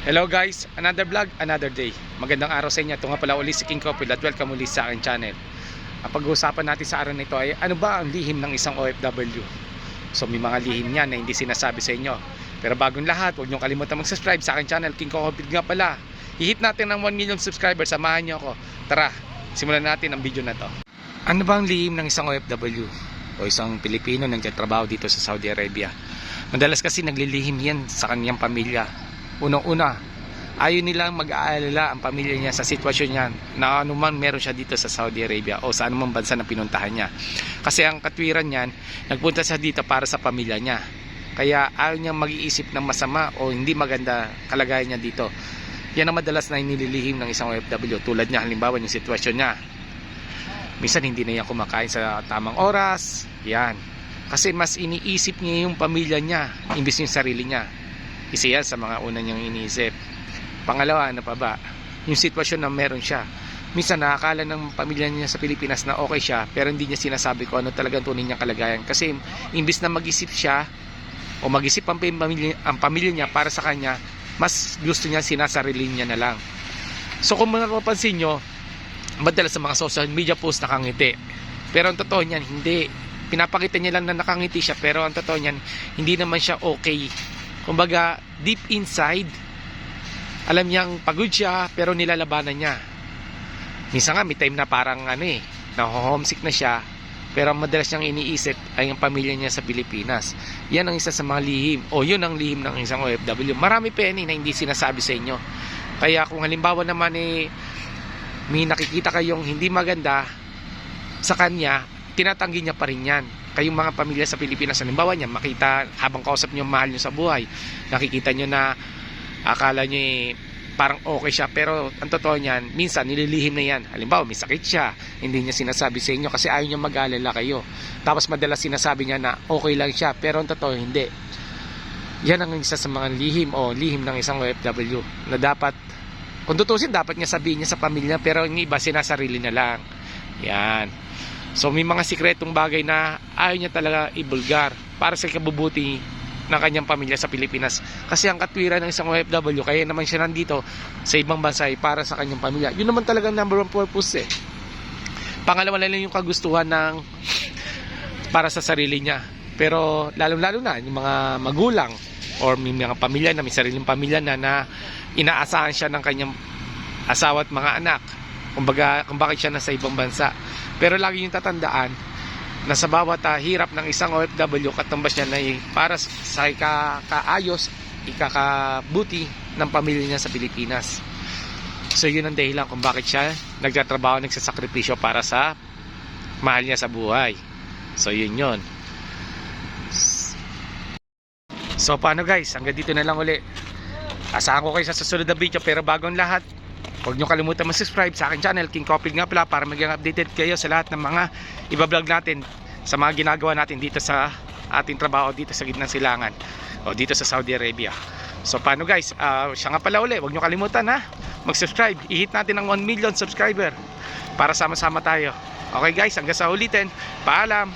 Hello guys, another vlog, another day. Magandang araw sa inyo. Ito nga pala uli si King Copil at welcome uli sa aking channel. Ang pag-uusapan natin sa araw nito ay ano ba ang lihim ng isang OFW. So may mga lihim yan na hindi sinasabi sa inyo. Pero bagong lahat, huwag niyong kalimutan mag-subscribe sa aking channel, King Copil nga pala. I-hit natin ng 1 million subscribers, samahan niyo ako. Tara, simulan natin ang video na to. Ano ba ang lihim ng isang OFW o isang Pilipino na nagtatrabaho dito sa Saudi Arabia? Madalas kasi naglilihim yan sa kanyang pamilya. Unang-una, ayaw nilang mag-aalala ang pamilya niya sa sitwasyon niya na anuman meron siya dito sa Saudi Arabia o sa anumang bansa na pinuntahan niya. Kasi ang katwiran niyan, nagpunta siya dito para sa pamilya niya. Kaya ayaw niyang mag-iisip ng masama o hindi maganda kalagayan niya dito. Yan ang madalas na inililihim ng isang OFW. Tulad niya, halimbawa yung sitwasyon niya. Minsan hindi na yan kumakain sa tamang oras. Yan. Kasi mas iniisip niya yung pamilya niya imbis yung sarili niya. Isa yan sa mga una niyang iniisip. Pangalawa, ano pa ba? Yung sitwasyon na meron siya. Minsan nakakala ng pamilya niya sa Pilipinas na okay siya, pero hindi niya sinasabi kung ano talagang tunay niyang kalagayan. Kasi imbis na mag-isip siya o mag-isip ang pamilya niya para sa kanya, mas gusto niya sinasarili niya na lang. So kung mapapansin nyo, madalas sa mga social media post nakangiti. Pero ang totoo niyan, hindi. Pinapakita niya lang na nakangiti siya, pero ang totoo niyan, hindi naman siya okay. Kumbaga, deep inside, alam niyang pagod siya, pero nilalabanan niya. Minsan nga, may time na parang na-homesick na siya, pero madalas niyang iniisip ay ang pamilya niya sa Pilipinas. Yan ang isa sa mga lihim, o yun ang lihim ng isang OFW. Marami pa yan na hindi sinasabi sa inyo. Kaya kung halimbawa naman may nakikita kayong hindi maganda sa kanya, tinatanggi niya pa rin yan. Kayong mga pamilya sa Pilipinas, halimbawa niya, makita habang kausap niyo mahal niyo sa buhay, nakikita niyo na akala niyo parang okay siya, pero ang totoo niyan, minsan nililihim na yan. Halimbawa may sakit siya, hindi niya sinasabi sa inyo kasi ayaw niya mag-alala kayo. Tapos madalas sinasabi niya na okay lang siya, pero ang totoo hindi. Yan ang isa sa mga lihim o lihim ng isang OFW na dapat, kung tutusin, dapat niya sabihin niya sa pamilya, pero yung iba sinasarili na lang. Yan. So may mga sikretong bagay na ayaw niya talaga ibulgar para sa kabubuti ng kanyang pamilya sa Pilipinas. Kasi ang katwiran ng isang OFW, kaya naman siya nandito sa ibang bansa ay para sa kanyang pamilya. Yun naman talaga number one purpose . Pangalawa lang yung kagustuhan ng para sa sarili niya. Pero lalo na yung mga magulang or may mga pamilya na may sariling pamilya na inaasahan siya ng kanyang asawa at mga anak. Kumbaga, kung bakit siya nasa ibang bansa. Pero lagi yung tatandaan na sa bawat hirap ng isang OFW, katumbas niya na para sa ikakaayos, ikakabuti ng pamilya niya sa Pilipinas. So yun ang dahilan kung bakit siya nagtatrabaho, nagsasakripisyo para sa mahal niya sa buhay. So yun. So paano guys, hanggang dito na lang uli. Asahan ko kayo sa susunod na video, pero bagong lahat, huwag nyo kalimutan mag-subscribe sa aking channel, King Copil nga pala, para maging updated kayo sa lahat ng mga iba-vlog natin, sa mga ginagawa natin dito sa ating trabaho dito sa gitnang silangan o dito sa Saudi Arabia. So paano guys, siya nga pala uli, huwag nyo kalimutan mag-subscribe, i-hit natin ng 1 million subscriber para sama-sama tayo. Okay guys, hanggang sa ulitin, paalam.